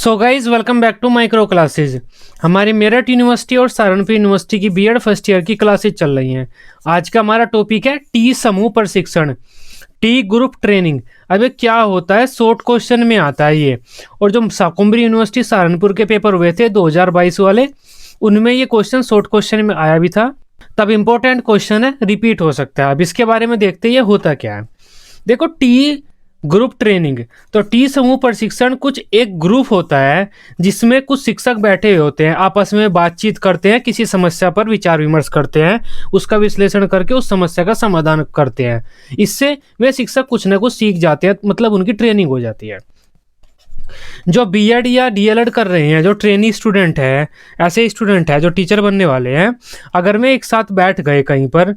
So guys welcome back to micro classes. हमारी Meerut university और Saharanpur university की बीएड फर्स्ट ईयर की क्लासेज चल रही हैं। आज का हमारा टॉपिक है टी समूह प्रशिक्षण, टी ग्रुप ट्रेनिंग। अब ये क्या होता है, शॉर्ट क्वेश्चन में आता है ये। और जो शाकुंभरी यूनिवर्सिटी सहारनपुर के पेपर हुए थे 2022 वाले, उनमें ये क्वेश्चन शॉर्ट क्वेश्चन में आया भी था। तब इंपॉर्टेंट क्वेश्चन है, रिपीट हो सकता है। अब इसके बारे में देखते हैं ये होता क्या है। देखो, टी ग्रुप ट्रेनिंग, तो टी समूह प्रशिक्षण कुछ एक ग्रुप होता है जिसमें कुछ शिक्षक बैठे हुए होते हैं, आपस में बातचीत करते हैं, किसी समस्या पर विचार विमर्श करते हैं, उसका विश्लेषण करके उस समस्या का समाधान करते हैं। इससे वे शिक्षक कुछ ना कुछ सीख जाते हैं, मतलब उनकी ट्रेनिंग हो जाती है। जो बीएड या डीएलएड कर रहे हैं, जो ट्रेनी स्टूडेंट है, ऐसे स्टूडेंट है जो टीचर बनने वाले हैं, अगर वे एक साथ बैठ गए, कहीं पर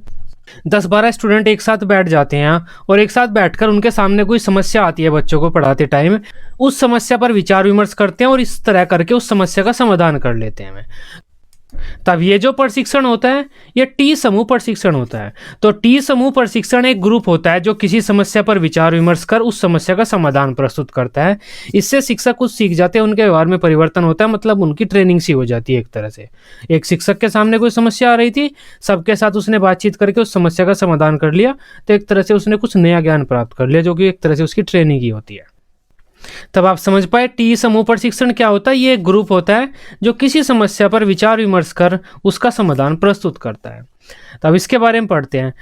10-12 स्टूडेंट एक साथ बैठ जाते हैं और एक साथ बैठकर उनके सामने कोई समस्या आती है बच्चों को पढ़ाते टाइम, उस समस्या पर विचार विमर्श करते हैं और इस तरह करके उस समस्या का समाधान कर लेते हैं। तब ये जो प्रशिक्षण होता है ये टी समूह प्रशिक्षण होता है। तो टी समूह प्रशिक्षण एक ग्रुप होता है जो किसी समस्या पर विचार विमर्श कर उस समस्या का समाधान प्रस्तुत करता है। इससे शिक्षक कुछ सीख जाते हैं, उनके व्यवहार में परिवर्तन होता है, मतलब उनकी ट्रेनिंग सी हो जाती है। एक तरह से एक शिक्षक के सामने कोई समस्या आ रही थी, सबके साथ उसने बातचीत करके उस समस्या का समाधान कर लिया, तो एक तरह से उसने कुछ नया ज्ञान प्राप्त कर लिया, जो कि एक तरह से उसकी ट्रेनिंग ही होती है। तब आप समझ पाए टी समूह प्रशिक्षण क्या होता है। ये एक ग्रुप होता है जो किसी समस्या पर विचार विमर्श कर उसका समाधान प्रस्तुत करता है। तब इसके बारे में पढ़ते हैं।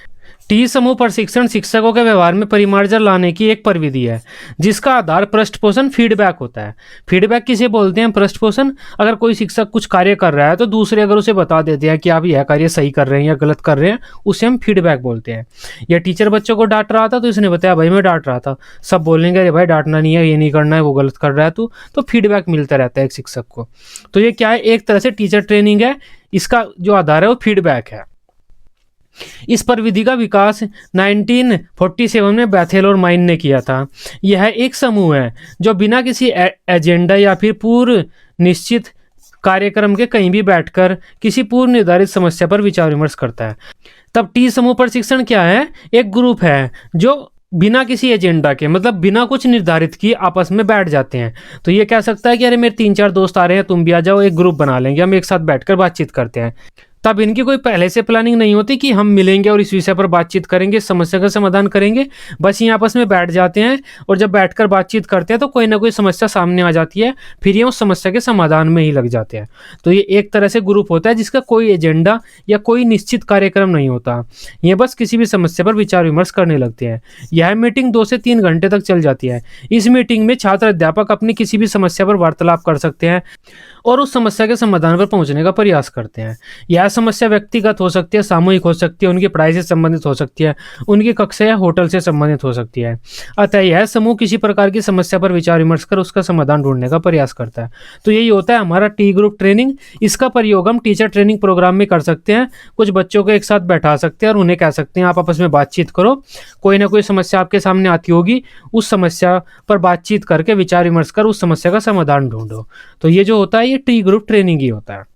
टी समूह प्रशिक्षण शिक्षकों के व्यवहार में परिमार्जन लाने की एक प्रविधि है जिसका आधार पृष्ठ पोषण फीडबैक होता है। फीडबैक किसे बोलते हैं? पृष्ठ पोषण। अगर कोई शिक्षक कुछ कार्य कर रहा है तो दूसरे अगर उसे बता देते हैं कि आप यह कार्य सही कर रहे हैं या गलत कर रहे हैं, उसे हम फीडबैक बोलते हैं। या टीचर बच्चों को डांट रहा था तो इसने बताया भाई मैं डांट रहा था, सब बोलेंगे अरे भाई डांटना नहीं है, ये नहीं करना है, वो गलत कर रहा है तो फीडबैक मिलता रहता है एक शिक्षक को। तो ये क्या है, एक तरह से टीचर ट्रेनिंग है। इसका जो आधार है वो फीडबैक है। इस प्रविधि का विकास 1947 में बैथेल और माइन ने किया था। यह एक समूह है जो बिना किसी एजेंडा या फिर पूर्व निश्चित कार्यक्रम के कहीं भी बैठकर किसी पूर्व निर्धारित समस्या पर विचार विमर्श करता है। तब टी समूह प्रशिक्षण क्या है? एक ग्रुप है जो बिना किसी एजेंडा के, मतलब बिना कुछ निर्धारित किए आपस में बैठ जाते हैं। तो ये कह सकता है कि अरे मेरे 3-4 दोस्त आ रहे हैं, तुम भी आ जाओ, एक ग्रुप बना लेंगे, हम एक साथ बैठकर बातचीत करते हैं। तब इनकी कोई पहले से प्लानिंग नहीं होती कि हम मिलेंगे और इस विषय पर बातचीत करेंगे, समस्या का समाधान करेंगे। बस ये आपस में बैठ जाते हैं और जब बैठकर बातचीत करते हैं तो कोई ना कोई समस्या सामने आ जाती है, फिर ये उस समस्या के समाधान में ही लग जाते हैं। तो ये एक तरह से ग्रुप होता है जिसका कोई एजेंडा या कोई निश्चित कार्यक्रम नहीं होता, ये बस किसी भी समस्या पर विचार विमर्श करने लगते हैं। यह मीटिंग 2 से 3 घंटे तक चल जाती है। इस मीटिंग में छात्र अध्यापक अपनी किसी भी समस्या पर वार्तालाप कर सकते हैं और उस समस्या के समाधान पर पहुंचने का प्रयास करते हैं। यह समस्या व्यक्तिगत हो सकती है, सामूहिक हो सकती है, उनकी पढ़ाई से संबंधित हो सकती है, उनकी कक्षा या होटल से संबंधित हो सकती है। अतः यह समूह किसी प्रकार की समस्या पर विचार विमर्श कर उसका समाधान ढूंढने का प्रयास करता है। तो यही होता है हमारा टी ग्रुप ट्रेनिंग। इसका प्रयोग हम टीचर ट्रेनिंग प्रोग्राम में कर सकते हैं। कुछ बच्चों को एक साथ बैठा सकते हैं और उन्हें कह सकते हैं आप आपस में बातचीत करो, कोई ना कोई समस्या आपके सामने आती होगी, उस समस्या पर बातचीत करके विचार विमर्श कर उस समस्या का समाधान ढूंढो। तो ये जो होता है ये टी ग्रुप ट्रेनिंग ही होता है।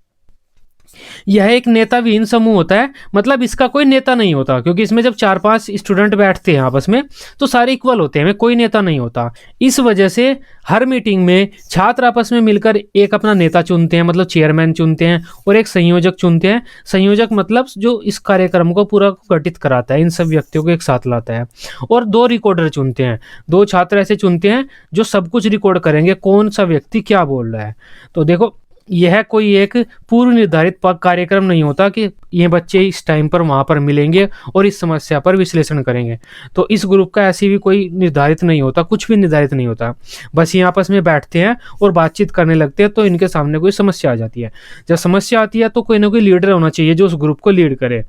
यह एक नेता विहीन समूह होता है, मतलब इसका कोई नेता नहीं होता, क्योंकि इसमें जब 4-5 स्टूडेंट बैठते हैं आपस में तो सारे इक्वल होते हैं, कोई नेता नहीं होता। इस वजह से हर मीटिंग में छात्र आपस में मिलकर एक अपना नेता चुनते हैं, मतलब चेयरमैन चुनते हैं, और एक संयोजक चुनते हैं। संयोजक मतलब जो इस कार्यक्रम को पूरा गठित कराता है, इन सब व्यक्तियों को एक साथ लाता है। और 2 रिकॉर्डर चुनते हैं, 2 छात्र ऐसे चुनते हैं जो सब कुछ रिकॉर्ड करेंगे, कौन सा व्यक्ति क्या बोल रहा है। तो देखो, यह कोई एक पूर्व निर्धारित कार्यक्रम नहीं होता कि ये बच्चे इस टाइम पर वहाँ पर मिलेंगे और इस समस्या पर विश्लेषण करेंगे। तो इस ग्रुप का ऐसी भी कोई निर्धारित नहीं होता, कुछ भी निर्धारित नहीं होता। बस ये आपस में बैठते हैं और बातचीत करने लगते हैं। तो इनके सामने कोई समस्या आ जाती है, जब समस्या आती है तो कोई ना कोई लीडर होना चाहिए जो उस ग्रुप को लीड करे।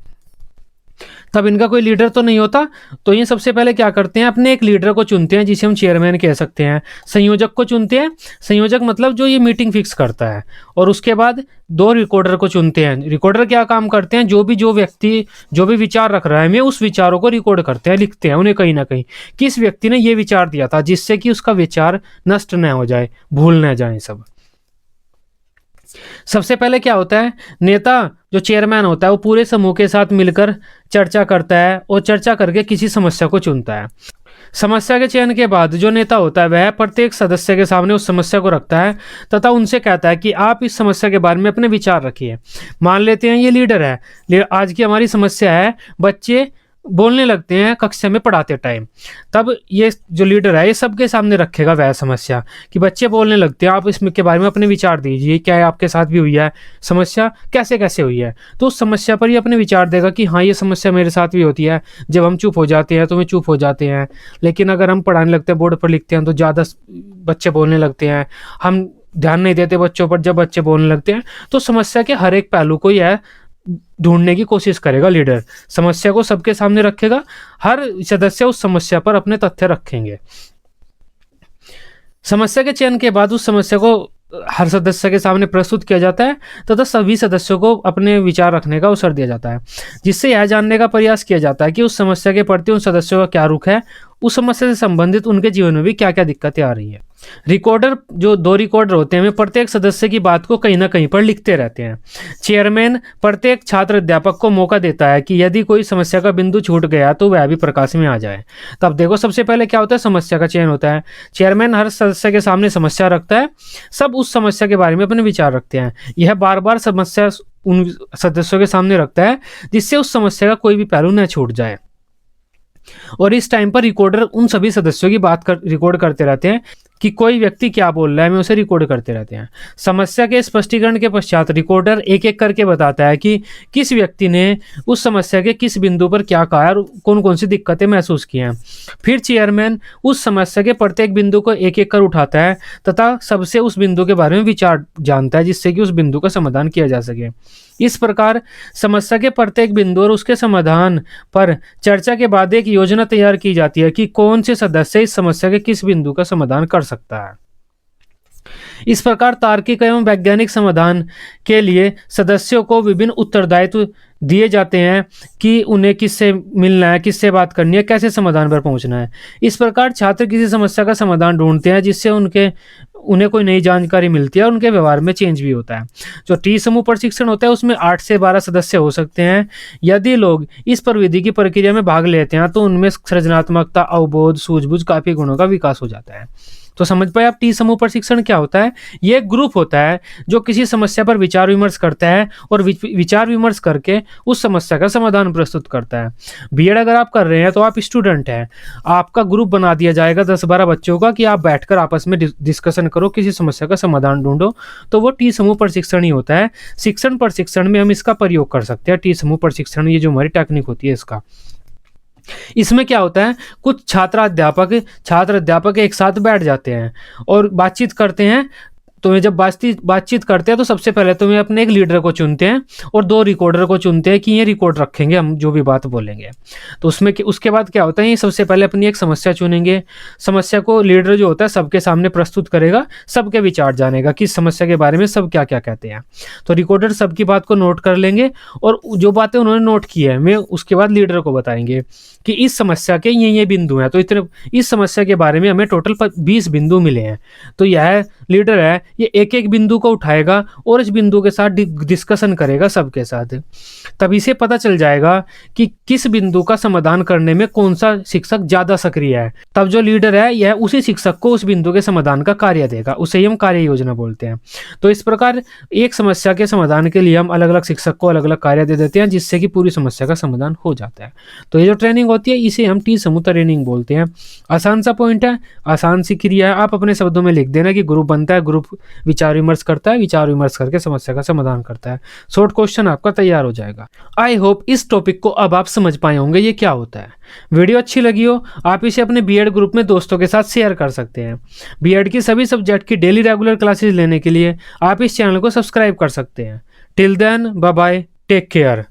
तब इनका कोई लीडर तो नहीं होता, तो ये सबसे पहले क्या करते हैं, अपने एक लीडर को चुनते हैं जिसे हम चेयरमैन कह सकते हैं। संयोजक को चुनते हैं, संयोजक मतलब जो ये मीटिंग फिक्स करता है। और उसके बाद 2 रिकॉर्डर को चुनते हैं। रिकॉर्डर क्या काम करते हैं, जो व्यक्ति जो भी विचार रख रहा है मैं उस विचारों को रिकॉर्ड करते हैं, लिखते हैं उन्हें कहीं ना कहीं, किस व्यक्ति ने ये विचार दिया था, जिससे कि उसका विचार नष्ट न हो जाए, भूल न जाए सब। सबसे पहले क्या होता है, नेता जो चेयरमैन होता है वो पूरे समूह के साथ मिलकर चर्चा करता है और चर्चा करके किसी समस्या को चुनता है। समस्या के चयन के बाद जो नेता होता है वह प्रत्येक सदस्य के सामने उस समस्या को रखता है तथा उनसे कहता है कि आप इस समस्या के बारे में अपने विचार रखिए। मान लेते हैं ये लीडर है, आज की हमारी समस्या है बच्चे बोलने लगते हैं कक्षा में पढ़ाते टाइम। तब ये जो लीडर है ये सबके सामने रखेगा वह समस्या कि बच्चे बोलने लगते हैं, आप इसमें के बारे में अपने विचार दीजिए, क्या आपके साथ भी हुई है, समस्या कैसे कैसे हुई है। तो उस समस्या पर ये अपने विचार देगा कि हाँ ये समस्या मेरे साथ भी होती है, जब हम चुप हो जाते हैं तो वे चुप हो जाते हैं, लेकिन अगर हम पढ़ाने लगते हैं, बोर्ड पर लिखते हैं तो ज़्यादा बच्चे बोलने लगते हैं, हम ध्यान नहीं देते बच्चों पर, जब बच्चे बोलने लगते हैं। तो समस्या के हर एक पहलू को यह ढूंढने की कोशिश करेगा लीडर, समस्या को सबके सामने रखेगा, हर सदस्य उस समस्या पर अपने तथ्य रखेंगे। समस्या के चयन के बाद उस समस्या को हर सदस्य के सामने प्रस्तुत किया जाता है तथा सभी सदस्यों को अपने विचार रखने का अवसर दिया जाता है, जिससे यह जानने का प्रयास किया जाता है कि उस समस्या के प्रति उन सदस्यों का क्या रुख है, उस समस्या से संबंधित उनके जीवन में भी क्या क्या दिक्कतें आ रही है। रिकॉर्डर, जो 2 रिकॉर्डर होते हैं, वे प्रत्येक सदस्य की बात को कहीं ना कहीं पर लिखते रहते हैं। चेयरमैन प्रत्येक छात्र अध्यापक को मौका देता है कि यदि कोई समस्या का बिंदु छूट गया तो वह भी प्रकाश में आ जाए। तब देखो सबसे पहले क्या होता है, समस्या का चयन होता है। चेयरमैन हर सदस्य के सामने समस्या रखता है, सब उस समस्या के बारे में अपने विचार रखते हैं। यह बार बार समस्या उन सदस्यों के सामने रखता है जिससे उस समस्या का कोई भी पहलू न छूट जाए। और इस टाइम पर रिकॉर्डर उन सभी सदस्यों की बात रिकॉर्ड करते रहते हैं कि कोई व्यक्ति क्या बोल रहा है, मैं उसे रिकॉर्ड करते रहते हैं। समस्या के स्पष्टीकरण के पश्चात रिकॉर्डर एक एक करके बताता है कि किस व्यक्ति ने उस समस्या के किस बिंदु पर क्या कहा और कौन कौन सी दिक्कतें महसूस की हैं। फिर चेयरमैन उस समस्या के प्रत्येक बिंदु को एक एक कर उठाता है तथा सबसे उस बिंदु के बारे में विचार जानता है, जिससे कि उस बिंदु का समाधान किया जा सके। इस प्रकार समस्या के प्रत्येक बिंदु और उसके समाधान पर चर्चा के बाद एक योजना तैयार की जाती है कि कौन से सदस्य इस समस्या के किस बिंदु का समाधान कर सकता है। इस प्रकार तार्किक एवं वैज्ञानिक समाधान के लिए सदस्यों को विभिन्न उत्तरदायित्व दिए जाते हैं कि उन्हें किससे मिलना है, किससे बात करनी है, कैसे समाधान पर पहुंचना है। इस प्रकार छात्र किसी समस्या का समाधान ढूंढते हैं जिससे उन्हें कोई नई जानकारी मिलती है और उनके व्यवहार में चेंज भी होता है। जो टी समूह प्रशिक्षण होता है उसमें 8 से 12 सदस्य हो सकते हैं। यदि लोग इस प्रविधि की प्रक्रिया में भाग लेते हैं तो उनमें सृजनात्मकता, अवबोध, सूझबूझ काफी गुणों का विकास हो जाता है। तो समझ पाए आप टी समूह प्रशिक्षण क्या होता है। ये एक ग्रुप होता है जो किसी समस्या पर विचार विमर्श करता है और विचार विमर्श करके उस समस्या का समाधान प्रस्तुत करता है। बीएड अगर आप कर रहे हैं तो आप स्टूडेंट हैं, आपका ग्रुप बना दिया जाएगा 10-12 बच्चों का कि आप बैठकर आपस में डिस्कशन करो, किसी समस्या का समाधान ढूंढो। तो वो टी समूह प्रशिक्षण ही होता है। शिक्षण प्रशिक्षण में हम इसका प्रयोग कर सकते हैं, टी समूह प्रशिक्षण, ये जो हमारी टेक्निक होती है इसका। इसमें क्या होता है, कुछ छात्र अध्यापक एक साथ बैठ जाते हैं और बातचीत करते हैं। तो वे जब बातचीत करते हैं तो सबसे पहले तो वे अपने एक लीडर को चुनते हैं और 2 रिकॉर्डर को चुनते हैं कि ये रिकॉर्ड रखेंगे हम जो भी बात बोलेंगे। तो उसके बाद क्या होता है, ये सबसे पहले अपनी एक समस्या चुनेंगे। समस्या को लीडर जो होता है सबके सामने प्रस्तुत करेगा, सबके विचार जानेगा कि इस समस्या के बारे में सब क्या क्या कहते हैं। तो रिकॉर्डर सबकी बात को नोट कर लेंगे और जो बातें उन्होंने नोट की है वे उसके बाद लीडर को बताएंगे कि इस समस्या के ये बिंदु हैं। तो इस समस्या के बारे में हमें टोटल 20 बिंदु मिले हैं। तो यह लीडर है, ये एक एक बिंदु को उठाएगा और इस बिंदु के साथ डिस्कशन करेगा सबके साथ। तभी से पता चल जाएगा कि किस बिंदु का समाधान करने में कौन सा शिक्षक ज्यादा सक्रिय है। तब जो लीडर है यह उसी शिक्षक को उस बिंदु के समाधान का कार्य देगा, उसे ही हम कार्य योजना बोलते हैं। तो इस प्रकार एक समस्या के समाधान के लिए हम अलग अलग शिक्षक को अलग अलग कार्य दे देते हैं, जिससे कि पूरी समस्या का समाधान हो जाता है। तो ये जो ट्रेनिंग होती है इसे हम टी समूह ट्रेनिंग बोलते हैं। आसान सा पॉइंट है, आसान सी क्रिया है। आप अपने शब्दों में लिख देना कि ग्रुप बनता है, ग्रुप विचार विमर्श करता है, विचार विमर्श करके समस्या का समाधान करता है। शॉर्ट क्वेश्चन आपका तैयार हो जाएगा। आई होप इस टॉपिक को अब आप समझ पाए होंगे ये क्या होता है। वीडियो अच्छी लगी हो आप इसे अपने बीएड ग्रुप में दोस्तों के साथ शेयर कर सकते हैं। बीएड की सभी सब्जेक्ट की डेली रेगुलर क्लासेस लेने के लिए आप इस चैनल को सब्सक्राइब कर सकते हैं। Till then bye bye, take care.